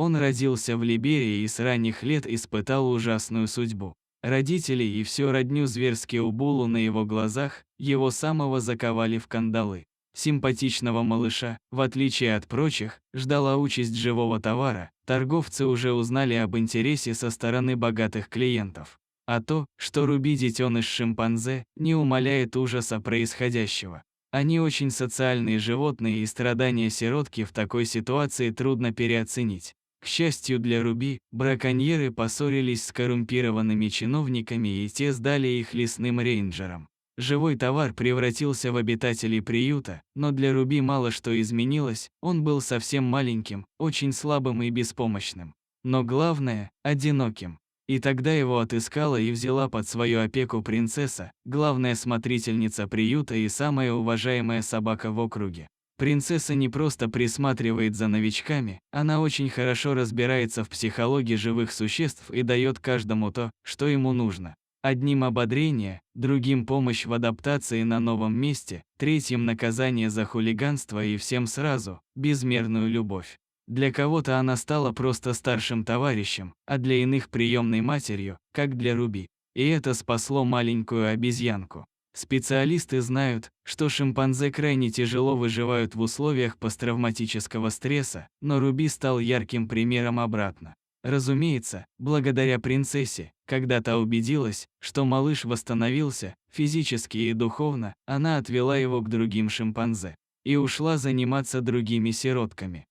Он родился в Либерии и с ранних лет испытал ужасную судьбу. Родители и всю родню зверски убулу на его глазах, его самого заковали в кандалы. Симпатичного малыша, в отличие от прочих, ждала участь живого товара, торговцы уже узнали об интересе со стороны богатых клиентов. А то, что Руби детеныш шимпанзе, не умаляет ужаса происходящего. Они очень социальные животные, и страдания сиротки в такой ситуации трудно переоценить. К счастью для Руби, браконьеры поссорились с коррумпированными чиновниками, и те сдали их лесным рейнджерам. Живой товар превратился в обитателей приюта, но для Руби мало что изменилось, он был совсем маленьким, очень слабым и беспомощным. Но главное – одиноким. И тогда его отыскала и взяла под свою опеку принцесса, главная смотрительница приюта и самая уважаемая собака в округе. Принцесса не просто присматривает за новичками, она очень хорошо разбирается в психологии живых существ и дает каждому то, что ему нужно. Одним ободрение, другим помощь в адаптации на новом месте, третьим наказание за хулиганство и всем сразу безмерную любовь. Для кого-то она стала просто старшим товарищем, а для иных приемной матерью, как для Руби. И это спасло маленькую обезьянку. Специалисты знают, что шимпанзе крайне тяжело выживают в условиях посттравматического стресса, но Руби стал ярким примером обратно. Разумеется, благодаря принцессе, когда та убедилась, что малыш восстановился, физически и духовно, она отвела его к другим шимпанзе и ушла заниматься другими сиротками.